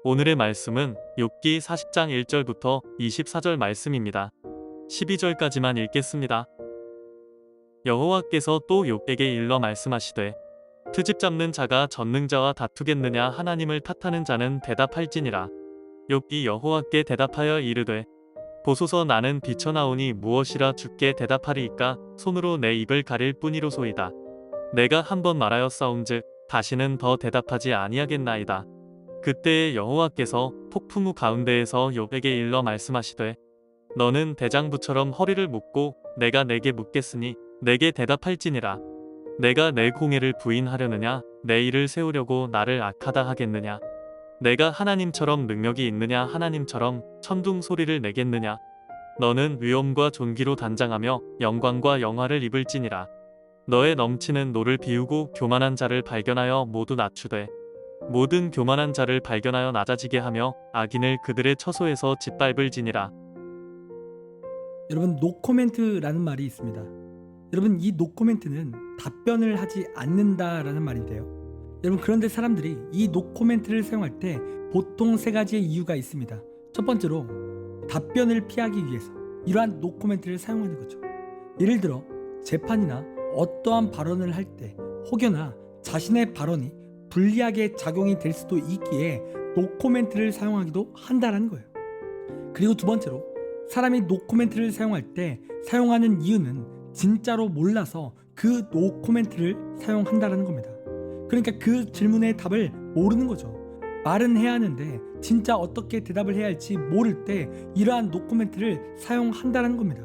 오늘의 말씀은 욥기 40장 1절부터 24절 말씀입니다. 12절까지만 읽겠습니다. 여호와께서 또 욥에게 일러 말씀하시되 트집 잡는 자가 전능자와 다투겠느냐. 하나님을 탓하는 자는 대답할지니라. 욥이 여호와께 대답하여 이르되 보소서, 나는 비천하오니 무엇이라 주께 대답하리이까. 손으로 내 입을 가릴 뿐이로소이다. 내가 한번 말하였사온즉 다시는 더 대답하지 아니하겠나이다. 그때에 여호와께서 폭풍우 가운데에서 욥에게 일러 말씀하시되 너는 대장부처럼 허리를 묶고 내가 내게 묻겠으니 내게 대답할지니라. 내가 내 공의를 부인하려느냐. 내 일을 세우려고 나를 악하다 하겠느냐. 내가 하나님처럼 능력이 있느냐. 하나님처럼 천둥 소리를 내겠느냐. 너는 위엄과 존귀로 단장하며 영광과 영화를 입을지니라. 너의 넘치는 노를 비우고 교만한 자를 발견하여 모두 낮추되 모든 교만한 자를 발견하여 낮아지게 하며 악인을 그들의 처소에서 짓밟을지니라. 여러분, 노코멘트라는 말이 있습니다. 여러분, 이 노코멘트는 답변을 하지 않는다라는 말인데요. 여러분, 그런데 사람들이 이 노코멘트를 사용할 때 보통 세 가지의 이유가 있습니다. 첫 번째로 답변을 피하기 위해서 이러한 노코멘트를 사용하는 거죠. 예를 들어 재판이나 어떠한 발언을 할 때 혹여나 자신의 발언이 불리하게 작용이 될 수도 있기에 노코멘트를 사용하기도 한다라는 거예요. 그리고 두 번째로 사람이 노코멘트를 사용할 때 사용하는 이유는 진짜로 몰라서 그 노코멘트를 사용한다라는 겁니다. 그러니까 그 질문의 답을 모르는 거죠. 말은 해야 하는데 진짜 어떻게 대답을 해야 할지 모를 때 이러한 노코멘트를 사용한다라는 겁니다.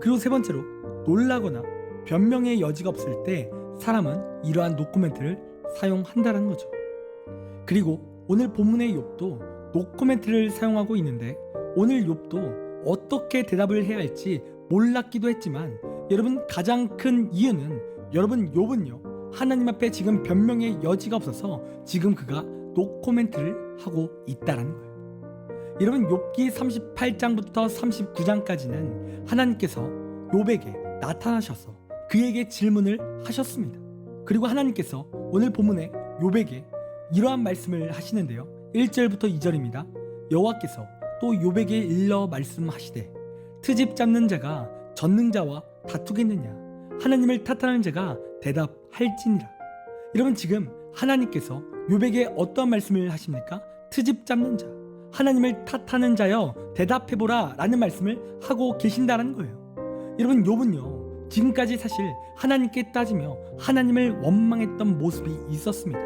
그리고 세 번째로 놀라거나 변명의 여지가 없을 때 사람은 이러한 노코멘트를 사용한다라는 거죠. 그리고 오늘 본문의 욥도 노코멘트를 사용하고 있는데 오늘 욥도 어떻게 대답을 해야 할지 몰랐기도 했지만 여러분, 가장 큰 이유는 여러분 욥은요 하나님 앞에 지금 변명의 여지가 없어서 지금 그가 노코멘트를 하고 있다라는 거예요. 여러분, 욥기 38장부터 39장까지는 하나님께서 욥에게 나타나셔서 그에게 질문을 하셨습니다. 그리고 하나님께서 오늘 본문에 욥에게 이러한 말씀을 하시는데요. 1절부터 2절입니다. 여호와께서 또 욥에게 일러 말씀하시되 트집 잡는 자가 전능자와 다투겠느냐. 하나님을 탓하는 자가 대답할지니라. 여러분, 지금 하나님께서 욥에게 어떠한 말씀을 하십니까? 트집 잡는 자, 하나님을 탓하는 자여 대답해보라 라는 말씀을 하고 계신다는 거예요. 여러분, 욥은요 지금까지 사실 하나님께 따지며 하나님을 원망했던 모습이 있었습니다.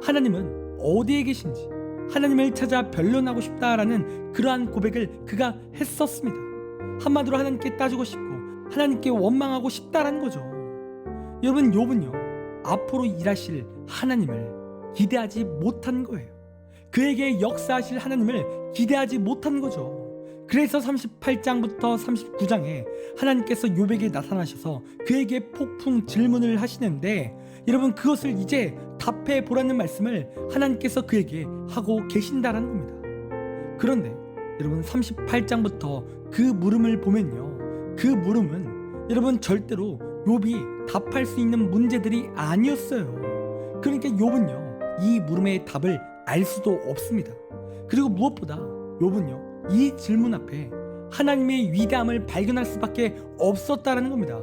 하나님은 어디에 계신지 하나님을 찾아 변론하고 싶다라는 그러한 고백을 그가 했었습니다. 한마디로 하나님께 따지고 싶고 하나님께 원망하고 싶다라는 거죠. 여러분, 욥은요 앞으로 일하실 하나님을 기대하지 못한 거예요. 그에게 역사하실 하나님을 기대하지 못한 거죠. 그래서 38장부터 39장에 하나님께서 욥에게 나타나셔서 그에게 폭풍 질문을 하시는데 여러분, 그것을 이제 답해 보라는 말씀을 하나님께서 그에게 하고 계신다라는 겁니다. 그런데 여러분, 38장부터 그 물음을 보면요, 그 물음은 여러분 절대로 욥이 답할 수 있는 문제들이 아니었어요. 그러니까 욥은요 이 물음의 답을 알 수도 없습니다. 그리고 무엇보다 욥은요 이 질문 앞에 하나님의 위대함을 발견할 수밖에 없었다라는 겁니다.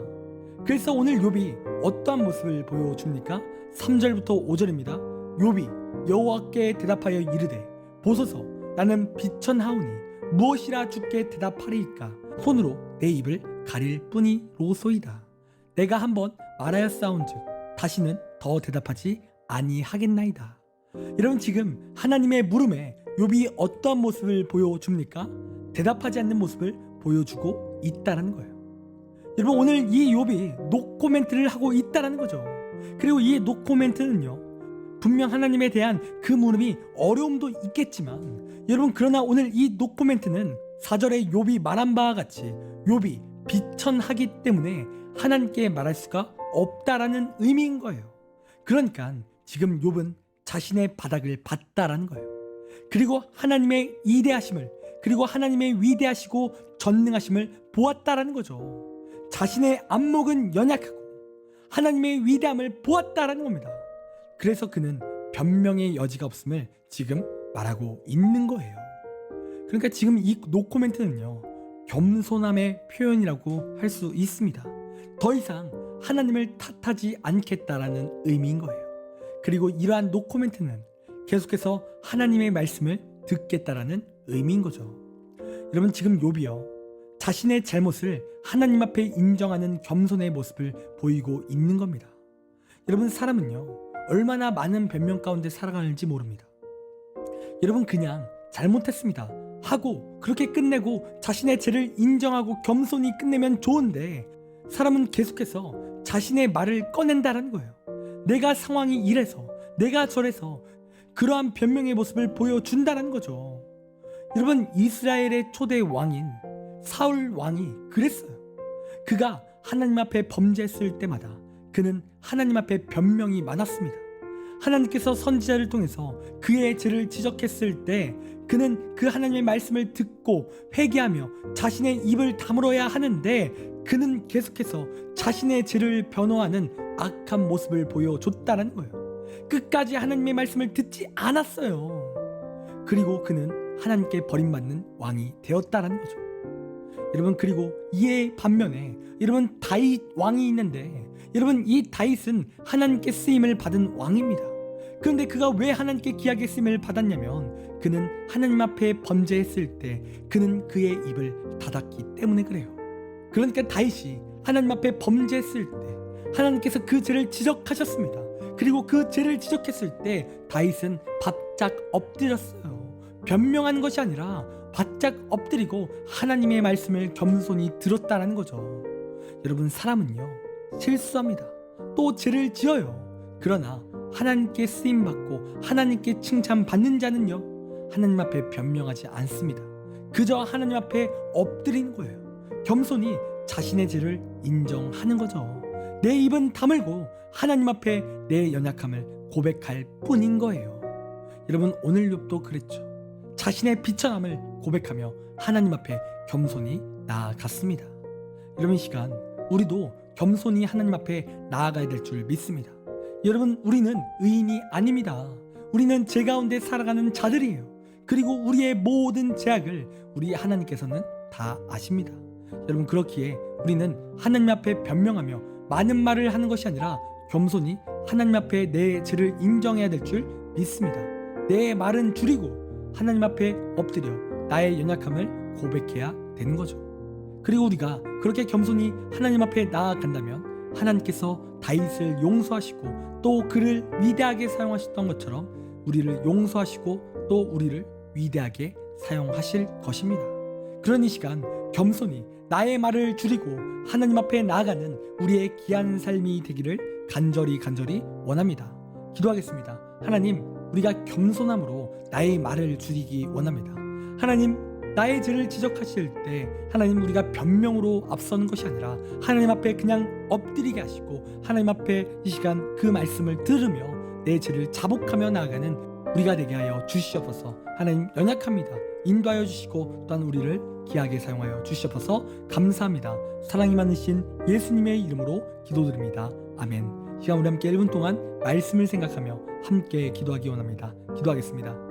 그래서 오늘 욥이 어떠한 모습을 보여줍니까? 3절부터 5절입니다. 욥이 여호와께 대답하여 이르되 보소서, 나는 비천하오니 무엇이라 주께 대답하리이까. 손으로 내 입을 가릴 뿐이로소이다. 내가 한번 말하였사온즉 다시는 더 대답하지 아니하겠나이다. 여러분, 지금 하나님의 물음에 욥이 어떠한 모습을 보여줍니까? 대답하지 않는 모습을 보여주고 있다는 거예요. 여러분, 오늘 이 욥이 노코멘트를 하고 있다는 거죠. 그리고 이 노코멘트는요 분명 하나님에 대한 그 물음이 어려움도 있겠지만 여러분, 그러나 오늘 이 노코멘트는 4절에 욥이 말한 바와 같이 욥이 비천하기 때문에 하나님께 말할 수가 없다라는 의미인 거예요. 그러니까 지금 욥은 자신의 바닥을 봤다라는 거예요. 그리고 하나님의 이대하심을, 그리고 하나님의 위대하시고 전능하심을 보았다라는 거죠. 자신의 안목은 연약하고 하나님의 위대함을 보았다라는 겁니다. 그래서 그는 변명의 여지가 없음을 지금 말하고 있는 거예요. 그러니까 지금 이 노코멘트는요, 겸손함의 표현이라고 할 수 있습니다. 더 이상 하나님을 탓하지 않겠다라는 의미인 거예요. 그리고 이러한 노코멘트는 계속해서 하나님의 말씀을 듣겠다라는 의미인 거죠. 여러분, 지금 욥이요, 자신의 잘못을 하나님 앞에 인정하는 겸손의 모습을 보이고 있는 겁니다. 여러분, 사람은요, 얼마나 많은 변명 가운데 살아가는지 모릅니다. 여러분, 그냥 잘못했습니다 하고 그렇게 끝내고 자신의 죄를 인정하고 겸손히 끝내면 좋은데, 사람은 계속해서 자신의 말을 꺼낸다라는 거예요. 내가 상황이 이래서, 내가 저래서, 그러한 변명의 모습을 보여준다라는 거죠. 여러분, 이스라엘의 초대 왕인 사울 왕이 그랬어요. 그가 하나님 앞에 범죄했을 때마다 그는 하나님 앞에 변명이 많았습니다. 하나님께서 선지자를 통해서 그의 죄를 지적했을 때 그는 그 하나님의 말씀을 듣고 회개하며 자신의 입을 다물어야 하는데, 그는 계속해서 자신의 죄를 변호하는 악한 모습을 보여줬다는 거예요. 끝까지 하나님의 말씀을 듣지 않았어요. 그리고 그는 하나님께 버림받는 왕이 되었다는 거죠. 여러분, 그리고 이에 반면에 여러분, 다윗 왕이 있는데, 여러분, 이 다윗은 하나님께 쓰임을 받은 왕입니다. 그런데 그가 왜 하나님께 귀하게 쓰임을 받았냐면, 그는 하나님 앞에 범죄했을 때 그는 그의 입을 닫았기 때문에 그래요. 그러니까 다윗이 하나님 앞에 범죄했을 때 하나님께서 그 죄를 지적하셨습니다. 그리고 그 죄를 지적했을 때 다윗은 바짝 엎드렸어요. 변명한 것이 아니라 바짝 엎드리고 하나님의 말씀을 겸손히 들었다는 거죠. 여러분, 사람은요, 실수합니다. 또 죄를 지어요. 그러나 하나님께 쓰임받고 하나님께 칭찬받는 자는요, 하나님 앞에 변명하지 않습니다. 그저 하나님 앞에 엎드리는 거예요. 겸손히 자신의 죄를 인정하는 거죠. 내 입은 다물고 하나님 앞에 내 연약함을 고백할 뿐인 거예요. 여러분, 오늘 욥도 그랬죠. 자신의 비천함을 고백하며 하나님 앞에 겸손히 나아갔습니다. 여러분, 이 시간 우리도 겸손히 하나님 앞에 나아가야 될 줄 믿습니다. 여러분, 우리는 의인이 아닙니다. 우리는 죄 가운데 살아가는 자들이에요. 그리고 우리의 모든 죄악을 우리 하나님께서는 다 아십니다. 여러분, 그렇기에 우리는 하나님 앞에 변명하며 많은 말을 하는 것이 아니라 겸손히 하나님 앞에 내 죄를 인정해야 될 줄 믿습니다. 내 말은 줄이고 하나님 앞에 엎드려 나의 연약함을 고백해야 되는 거죠. 그리고 우리가 그렇게 겸손히 하나님 앞에 나아간다면 하나님께서 다윗을 용서하시고 또 그를 위대하게 사용하셨던 것처럼 우리를 용서하시고 또 우리를 위대하게 사용하실 것입니다. 그런 이 시간 겸손히 나의 말을 줄이고 하나님 앞에 나아가는 우리의 귀한 삶이 되기를 간절히 원합니다. 기도하겠습니다. 하나님, 우리가 겸손함으로 나의 말을 줄이기 원합니다. 하나님, 나의 죄를 지적하실 때 하나님, 우리가 변명으로 앞서는 것이 아니라 하나님 앞에 그냥 엎드리게 하시고 하나님 앞에 이 시간 그 말씀을 들으며 내 죄를 자복하며 나아가는 우리가 되게 하여 주시옵소서. 하나님, 연약합니다. 인도하여 주시고 또한 우리를 귀하게 사용하여 주시옵소서. 감사합니다. 사랑이 많으신 예수님의 이름으로 기도드립니다. 아멘. 시간 우리 함께 1분 동안 말씀을 생각하며 함께 기도하기 원합니다. 기도하겠습니다.